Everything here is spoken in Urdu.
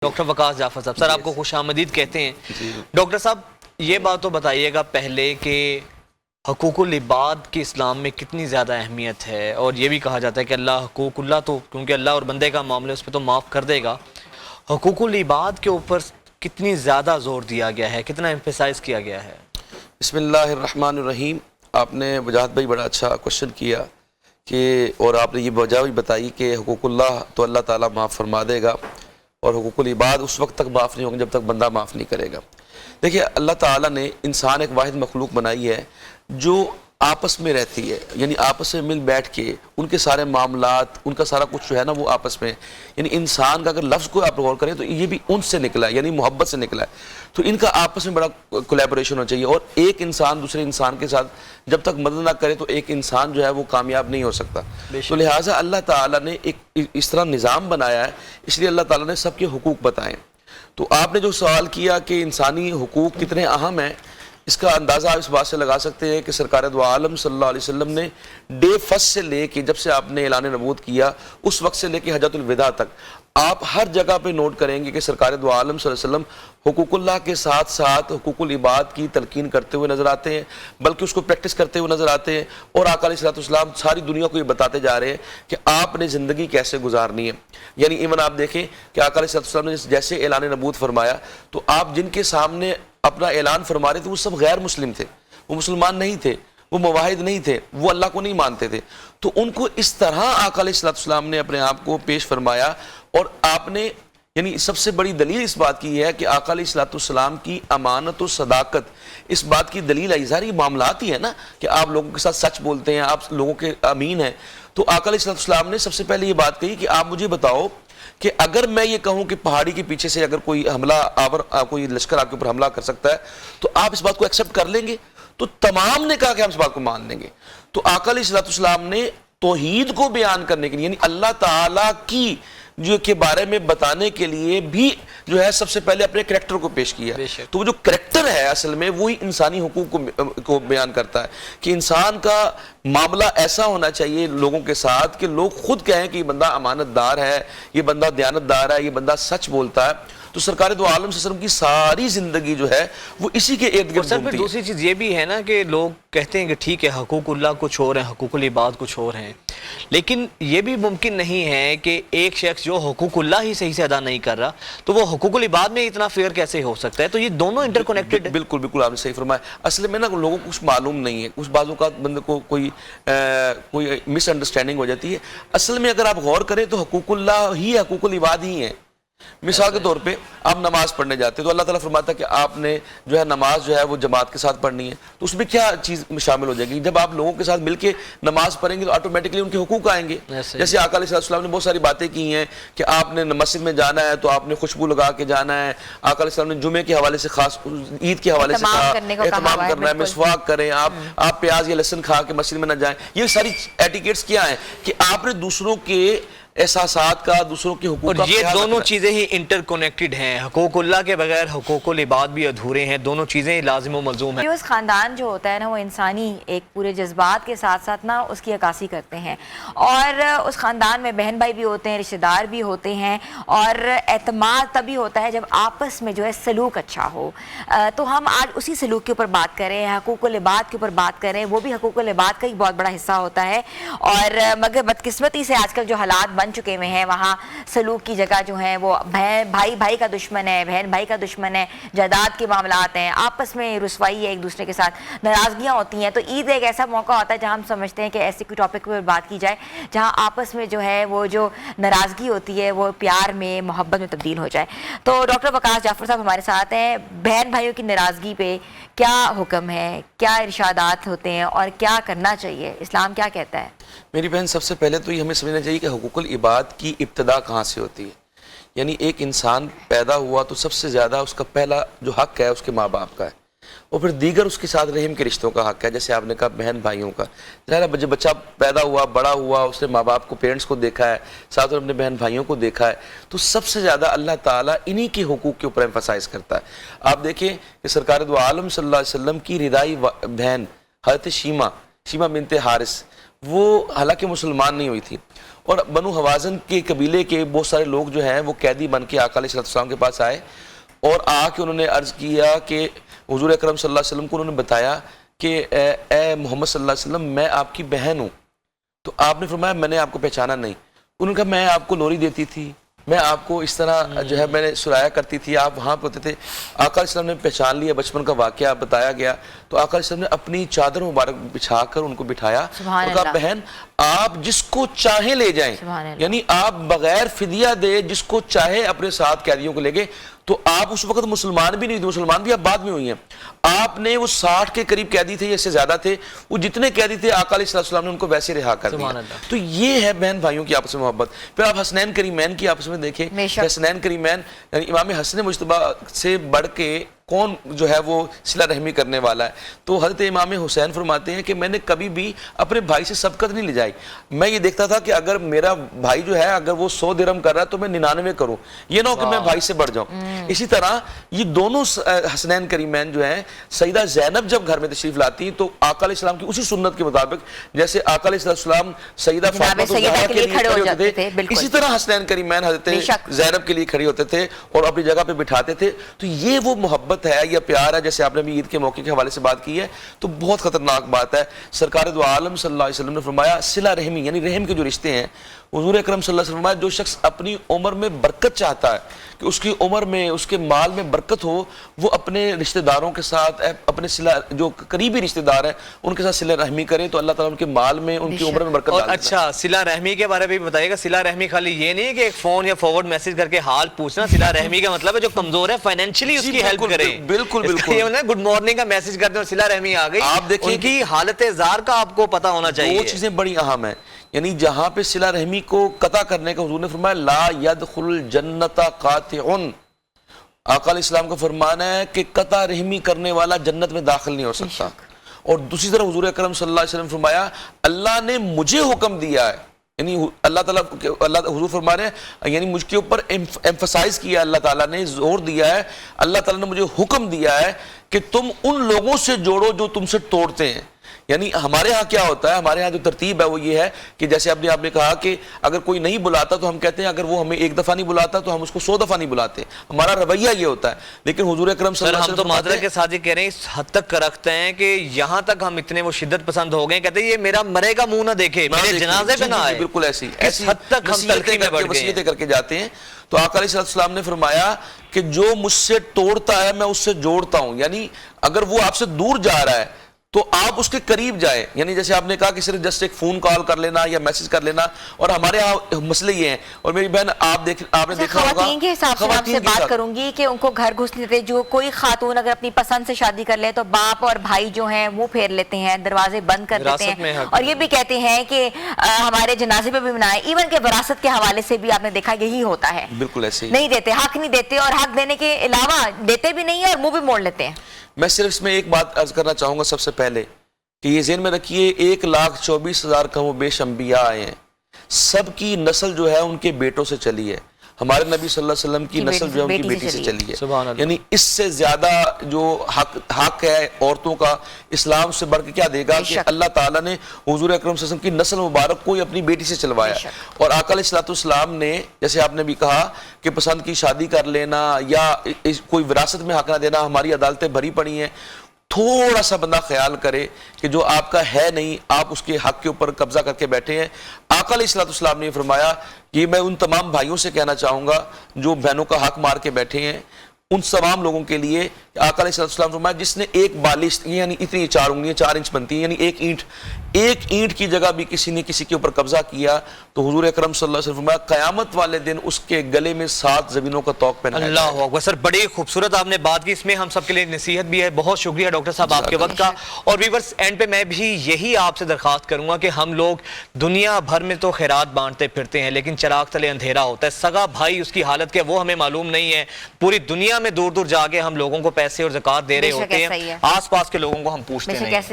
ڈاکٹر وقاص جعفر صاحب، سر آپ کو خوش آمدید کہتے ہیں۔ ڈاکٹر صاحب یہ بات تو بتائیے گا پہلے کہ حقوق العباد کی اسلام میں کتنی زیادہ اہمیت ہے، اور یہ بھی کہا جاتا ہے کہ اللہ حقوق اللہ تو کیونکہ اللہ اور بندے کا معاملہ اس پہ تو معاف کر دے گا، حقوق العباد کے اوپر کتنی زیادہ زور دیا گیا ہے، کتنا ایمفیسائز کیا گیا ہے؟ بسم اللہ الرحمن الرحیم۔ آپ نے وجاہت بھائی بڑا اچھا کوشچن کیا کہ اور آپ نے یہ وجہ بھی بتائی کہ حقوق اللہ تو اللہ تعالیٰ معاف فرما دے گا، اور حقوق العباد اس وقت تک معاف نہیں ہوں گے جب تک بندہ معاف نہیں کرے گا۔ دیکھیے اللہ تعالیٰ نے انسان ایک واحد مخلوق بنائی ہے جو آپس میں رہتی ہے، یعنی آپس میں مل بیٹھ کے ان کے سارے معاملات، ان کا سارا کچھ جو ہے نا وہ آپس میں، یعنی انسان کا اگر لفظ کو آپ غور کریں تو یہ بھی ان سے نکلا ہے، یعنی محبت سے نکلا ہے، تو ان کا آپس میں بڑا کولیبوریشن ہونا چاہیے، اور ایک انسان دوسرے انسان کے ساتھ جب تک مدد نہ کرے تو ایک انسان جو ہے وہ کامیاب نہیں ہو سکتا۔ تو لہٰذا اللہ تعالیٰ نے ایک اس طرح نظام بنایا ہے، اس لیے اللہ تعالیٰ نے سب کے حقوق بتائے۔ تو آپ نے جو سوال کیا کہ انسانی حقوق کتنے اہم ہیں، اس کا اندازہ آپ اس بات سے لگا سکتے ہیں کہ سرکار دو عالم صلی اللہ علیہ وسلم نے ڈے فرسٹ سے لے کے جب سے آپ نے اعلان نبوت کیا اس وقت سے لے کے حجۃ الوداع تک آپ ہر جگہ پہ نوٹ کریں گے کہ سرکار دو عالم صلی اللہ علیہ وسلم حقوق اللہ کے ساتھ ساتھ حقوق العباد کی تلقین کرتے ہوئے نظر آتے ہیں، بلکہ اس کو پریکٹس کرتے ہوئے نظر آتے ہیں، اور آقا علیہ السلام ساری دنیا کو یہ بتاتے جا رہے ہیں کہ آپ نے زندگی کیسے گزارنی ہے۔ یعنی ایون آپ دیکھیں کہ آقا علیہ السلام نے جیسے اعلان نبوت فرمایا تو آپ جن کے سامنے اپنا اعلان فرما رہے تھے وہ سب غیر مسلم تھے، وہ مسلمان نہیں تھے، وہ موحد نہیں تھے، وہ اللہ کو نہیں مانتے تھے، تو ان کو اس طرح آقا علیہ السلام نے اپنے آپ کو پیش فرمایا، اور آپ نے یعنی سب سے بڑی دلیل اس بات کی ہے کہ آقا علیہ السلام کی امانت و صداقت، اس بات کی دلیل اظہاری معاملات ہی ہے نا کہ آپ لوگوں کے ساتھ سچ بولتے ہیں، آپ لوگوں کے امین ہیں۔ تو آقا علیہ السلام نے سب سے پہلے یہ بات کہی کہ آپ مجھے بتاؤ کہ اگر میں یہ کہوں کہ پہاڑی کے پیچھے سے اگر کوئی حملہ آور کوئی لشکر آپ کے اوپر حملہ کر سکتا ہے تو آپ اس بات کو ایکسیپٹ کر لیں گے؟ تو تمام نے کہا کہ ہم اس بات کو مان لیں گے۔ تو آقا علیہ السلام نے توحید کو بیان کرنے کے لیے، یعنی اللہ تعالیٰ کی جو کے بارے میں بتانے کے لیے بھی جو ہے سب سے پہلے اپنے کریکٹر کو پیش کیا۔ تو وہ جو کریکٹر ہے اصل میں وہی انسانی حقوق کو بیان کرتا ہے کہ انسان کا معاملہ ایسا ہونا چاہیے لوگوں کے ساتھ کہ لوگ خود کہیں کہ یہ بندہ امانت دار ہے، یہ بندہ دیانت دار ہے، یہ بندہ سچ بولتا ہے۔ تو سرکار دو عالم صلی اللہ علیہ وسلم کی ساری زندگی جو ہے وہ اسی کے ارد گرد گھومتی ہے۔ دوسری چیز یہ بھی ہے نا کہ لوگ کہتے ہیں کہ ٹھیک ہے حقوق اللہ کچھ اور ہیں، حقوق العباد کچھ اور ہیں، لیکن یہ بھی ممکن نہیں ہے کہ ایک شخص جو حقوق اللہ ہی صحیح سے ادا نہیں کر رہا تو وہ حقوق العباد میں اتنا فیئر کیسے ہو سکتا ہے؟ تو یہ دونوں انٹر کنیکٹڈ ہے۔ بالکل بالکل آپ نے صحیح فرمایا۔ اصل میں نا لوگوں کو کچھ معلوم نہیں ہے، کچھ بعض اوقات بندے کو کوئی مس انڈرسٹینڈنگ ہو جاتی ہے۔ اصل میں اگر آپ غور کریں تو حقوق اللہ ہی حقوق العباد ہی ہیں۔ مثال کے طور پہ آپ نماز پڑھنے جاتے ہیں تو اللہ تعالیٰ فرماتا ہے کہ آپ نے جو ہے نماز جو ہے وہ جماعت کے ساتھ پڑھنی ہے، تو اس میں کیا چیز شامل ہو جائے گی؟ جب آپ لوگوں کے ساتھ مل کے نماز پڑھیں گے تو آٹومیٹکلی ان کے حقوق آئیں گے۔ جیسے آقا علیہ السلام نے بہت ساری باتیں کی ہیں کہ آپ نے مسجد میں جانا ہے تو آپ نے خوشبو لگا کے جانا ہے۔ آقا علیہ السلام نے جمعے کے حوالے سے خاص عید کے حوالے سے کہا اہتمام کرنا ہے، مسواک کریں، آپ پیاز یا لہسن کھا کے مسجد میں نہ جائیں۔ یہ ساری ایٹیکیٹس کیا ہیں کہ آپ نے دوسروں کے احساسات کا، دوسروں کے حقوق کا، اور یہ دونوں چیزیں ہی انٹر کنیکٹڈ ہیں۔ حقوق اللہ کے بغیر حقوق العباد بھی ادھورے ہیں، دونوں چیزیں لازم و ملزوم ہیں۔ اس خاندان جو ہوتا ہے نا وہ انسانی ایک پورے جذبات کے ساتھ ساتھ نا اس کی عکاسی کرتے ہیں، اور اس خاندان میں بہن بھائی بھی ہوتے ہیں، رشتہ دار بھی ہوتے ہیں، اور اعتماد تبھی ہوتا ہے جب آپس میں جو ہے سلوک اچھا ہو۔ تو ہم آج اسی سلوک کے اوپر بات کریں، حقوق العباد کے اوپر بات کریں، وہ بھی حقوق العباد کا ایک بہت بڑا حصہ ہوتا ہے۔ اور مگر بدقسمتی سے آج کل جو حالات بن چکے ہوئے ہیں وہاں سلوک کی جگہ جو ہے وہ بھائی بھائی کا دشمن ہے، بہن بھائی کا دشمن ہے، جائیداد کے معاملات ہیں، آپس میں رسوائی ہے، ایک دوسرے کے ساتھ ناراضگیاں ہوتی ہیں۔ تو عید ایک ایسا موقع ہوتا ہے جہاں ہم سمجھتے ہیں کہ ایسی کوئی ٹاپک پر بات کی جائے جہاں آپس میں جو ہے وہ جو ناراضگی ہوتی ہے وہ پیار میں، محبت میں تبدیل ہو جائے۔ تو ڈاکٹر وقاص جعفر صاحب ہمارے ساتھ ہیں۔ بہن بھائیوں کی ناراضگی پہ کیا حکم ہے، کیا ارشادات ہوتے ہیں اور کیا کرنا چاہیے، اسلام کیا کہتا ہے؟ میری بہن سب سے پہلے تو یہ ہمیں سمجھنا چاہیے کہ حقوق العباد کی ابتدا کہاں سے ہوتی ہے۔ یعنی ایک انسان پیدا ہوا تو سب سے زیادہ اس کا پہلا جو حق ہے اس کے ماں باپ کا ہے، اور پھر دیگر اس کے ساتھ رحم کے رشتوں کا حق ہے، جیسے آپ نے کہا بہن بھائیوں کا۔ جب بچہ پیدا ہوا، بڑا ہوا، اس نے ماں باپ کو، پیرنٹس کو دیکھا ہے، ساتھ میں اپنے بہن بھائیوں کو دیکھا ہے، تو سب سے زیادہ اللہ تعالیٰ انہی کے حقوق کے اوپر ایمفسائز کرتا ہے۔ آپ دیکھیں کہ سرکار دو عالم صلی اللہ علیہ وسلم کی رضائی بہن حضرت شیمہ بنت حارث، وہ حالانکہ مسلمان نہیں ہوئی تھی، اور بنو حوازن کے قبیلے کے بہت سارے لوگ جو ہیں وہ قیدی بن کے آقا علیہ السلام کے پاس آئے، اور آ کے انہوں نے عرض کیا کہ حضور اکرم صلی اللہ علیہ وسلم کو انہوں نے بتایا کہ اے محمد صلی اللہ علیہ وسلم میں آپ کی بہن ہوں. تو آپ نے فرمایا میں نے آپ کو پہچانا نہیں. انہوں نے کہا میں آپ کو لوری دیتی تھی، میں آپ کو اس طرح جو ہے میں نے سرایا کرتی تھی، آپ وہاں پہ ہوتے تھے. آقا علیہ السلام نے پہچان لیا، بچپن کا واقعہ بتایا گیا. تو آقا علیہ السلام نے اپنی چادر مبارک بچھا کر ان کو بٹھایا اور کہا بہن آپ جس کو چاہیں لے جائیں، یعنی آپ بغیر فدیہ دے جس کو چاہے اپنے ساتھ قیدیوں کو لے گئے. تو آپ اس وقت مسلمان بھی نہیں تھے، مسلمان بھی آپ بعد میں ہوئی ہیں. آپ نے وہ 60 کے قریب قیدی تھے یا اس سے زیادہ تھے، وہ جتنے قیدی تھے آقا علیہ السلام نے ان کو ویسے رہا کر دیا. تو یہ ہے بہن بھائیوں کی آپس میں محبت. پھر آپ حسنین کریمین کی آپس میں دیکھیں، حسنین کریمین یعنی امام حسن مجتبی سے بڑھ کے کون جو ہے وہ صلہ رحمی کرنے والا ہے. تو حضرت امام حسین فرماتے ہیں کہ میں نے کبھی بھی اپنے بھائی سے سبقت نہیں لے جائی. میں یہ دیکھتا تھا کہ اگر میرا بھائی جو ہے اگر وہ 100 درہم کر رہا ہے تو میں 99 کروں، یہ نہ ہو کہ میں بھائی سے بڑھ جاؤں. اسی طرح یہ دونوں حسنین کریمین جو ہیں، سیدہ زینب جب گھر میں تشریف لاتی ہیں تو آقا علیہ السلام کی اسی سنت کے مطابق جیسے آقا علیہ السلام سیدہ فاطمہ کے لیے کھڑے ہو جاتے تھے، اسی طرح حسنین کریمین حضرت زینب کے لیے کھڑے ہوتے تھے اور اپنی جگہ پہ بٹھاتے تھے. تو یہ وہ محبت ہے یا پیار ہے، جیسے آپ نے بھی عید کے موقع کے حوالے سے بات کی ہے، تو بہت خطرناک بات ہے. سرکار دو عالم صلی اللہ علیہ وسلم نے فرمایا صلہ رحمی یعنی رحم کے جو رشتے ہیں، حضور اکرم صلی اللہ علیہ وسلم فرمایا جو شخص اپنی عمر میں برکت چاہتا ہے کہ اس کی عمر میں اس کے مال میں برکت ہو، وہ اپنے رشتہ داروں کے ساتھ اپنے صلہ جو قریبی رشتہ دار ہیں ان کے ساتھ صلہ رحمی کریں تو اللہ تعالیٰ ان کے مال میں ان کی عمر میں برکت ڈال دیتا ہے. اچھا صلہ رحمی کے بارے میں بھی بتائیے گا. صلہ رحمی خالی یہ نہیں ہے کہ ایک فون یا فارورڈ میسج کر کے حال پوچھنا. صلہ رحمی کا مطلب ہے جو کمزور ہے فائنینشلی اس کی ہیلپ کریں. بالکل بالکل یہ گڈ مارننگ کا میسج کرتے ہیں اور صلہ رحمی آ گئی، آپ دیکھیں ان کی حالت زار کا آپ کو پتہ ہونا چاہیے. وہ چیزیں بڑی اہم ہیں. یعنی جہاں پہ صلہ رحمی کو قطع کرنے کا حضور نے فرمایا لا يدخل الجنت قاطع. آقا علیہ السلام کا فرمان ہے کہ قطع رحمی کرنے والا جنت میں داخل نہیں ہو سکتا. اور دوسری طرف حضور اکرم صلی اللہ علیہ وسلم فرمایا اللہ نے مجھے حکم دیا ہے، یعنی اللہ تعالیٰ حضور فرما رہے ہیں یعنی مجھ کے اوپر ایمفسائز کیا، اللہ تعالیٰ نے زور دیا ہے، اللہ تعالیٰ نے مجھے حکم دیا ہے کہ تم ان لوگوں سے جوڑو جو تم سے توڑتے ہیں. یعنی ہمارے ہاں کیا ہوتا ہے، ہمارے ہاں جو ترتیب ہے وہ یہ ہے کہ جیسے آپ نے کہا کہ اگر کوئی نہیں بلاتا تو ہم کہتے ہیں اگر وہ ہمیں ایک دفعہ نہیں بلاتا تو ہم اس کو 100 دفعہ نہیں بلاتے. ہمارا رویہ یہ ہوتا ہے. لیکن حضور اکرم صلی اللہ علیہ وسلم ہم تو معذرت کے ساتھ یہ کہہ رہے ہیں اس حد تک رکھتے ہیں کہ یہاں تک ہم اتنے وہ شدت پسند ہو گئے، کہتے ہیں یہ میرا مرے گا منہ نہ دیکھے، میرے جنازے پہ نہ آئے. بالکل ایسی حد تک ہم تلخی میں بڑھ گئے، وصیتیں کر کے جاتے ہیں. تو آقا علیہ السلام نے فرمایا کہ جو مجھ سے توڑتا ہے میں اس سے جوڑتا ہوں. یعنی اگر وہ آپ سے دور جا رہا ہے تو آپ اس کے قریب جائیں. یعنی جیسے آپ نے کہا کہ صرف جسٹ ایک فون کال کر لینا یا میسج کر لینا، اور ہمارے ہاں مسئلے یہ ہیں. اور میری بہن آپ نے دیکھا ہوگا خواتین کے حساب سے میں آپ سے بات کروں گی کہ ان کو گھر گھسنے دیتے. جو کوئی خاتون اگر اپنی پسند سے شادی کر لے تو باپ اور بھائی جو ہیں وہ پھیر لیتے ہیں، دروازے بند کر دیتے ہیں اور یہ بھی کہتے ہیں کہ ہمارے جنازے پہ بھی منائے. ایون کہ وراثت کے حوالے سے بھی آپ نے دیکھا یہی ہوتا ہے، بالکل ایسے ہی نہیں دیتے، حق نہیں دیتے، اور حق دینے کے علاوہ دیتے بھی نہیں ہے اور منہ بھی موڑ لیتے ہیں. میں صرف اس میں ایک بات عرض کرنا چاہوں گا سب سے پہلے کہ یہ ذہن میں رکھیے 1,24,000 کم و بیش انبیاء آئے ہیں، سب کی نسل جو ہے ان کے بیٹوں سے چلی ہے. ہمارے نبی صلی اللہ علیہ وسلم کی نسل جو ہے ان کی بیٹی سے چلی ہے. یعنی اس سے زیادہ جو حق ہے عورتوں کا اسلام سے بڑھ کے کیا دے گا کہ اللہ تعالیٰ نے حضور اکرم صلی اللہ علیہ وسلم کی نسل مبارک کو اپنی بیٹی سے چلوایا. اور آقا علیہ السلام نے جیسے آپ نے بھی کہا کہ پسند کی شادی کر لینا یا کوئی وراثت میں حق نہ دینا، ہماری عدالتیں بھری پڑی ہیں. تھوڑا سا بندہ خیال کرے کہ جو آپ کا ہے نہیں آپ اس کے حق کے اوپر قبضہ کر کے بیٹھے ہیں. آقا علیہ السلام نے فرمایا کہ میں ان تمام بھائیوں سے کہنا چاہوں گا جو بہنوں کا حق مار کے بیٹھے ہیں، ان تمام لوگوں کے لیے آقا علیہ السلام فرمایا جس نے ایک بالش یعنی اتنی 4 انگلیاں 4 انچ بنتی ہیں، یعنی ایک اینٹ کی جگہ بھی کسی نے کسی کے اوپر قبضہ کیا تو حضور اکرم صلی اللہ علیہ وسلم فرمایا قیامت والے دن اس کے گلے میں 7 زمینوں کا طوق پہنایا جائے گا. اللہ اکبر. سر بڑی خوبصورت آپ نے بات کی، اس میں ہم سب کے لیے نصیحت بھی ہے. بہت شکریہ ڈاکٹر صاحب آپ کے وقت کا. اور ویورز اینڈ پہ میں بھی یہی آپ سے درخواست کروں گا کہ ہم لوگ دنیا بھر میں تو خیرات بانٹتے پھرتے ہیں لیکن چراغ تلے اندھیرا ہوتا ہے. سگا بھائی اس کی حالت کیا وہ ہمیں معلوم نہیں ہے. پوری دنیا میں دور دور جا کے ہم لوگوں کو پیسے اور زکوٰۃ دے رہے ہوتے ہیں، آس پاس کے لوگوں کو ہم پوچھتے نہیں.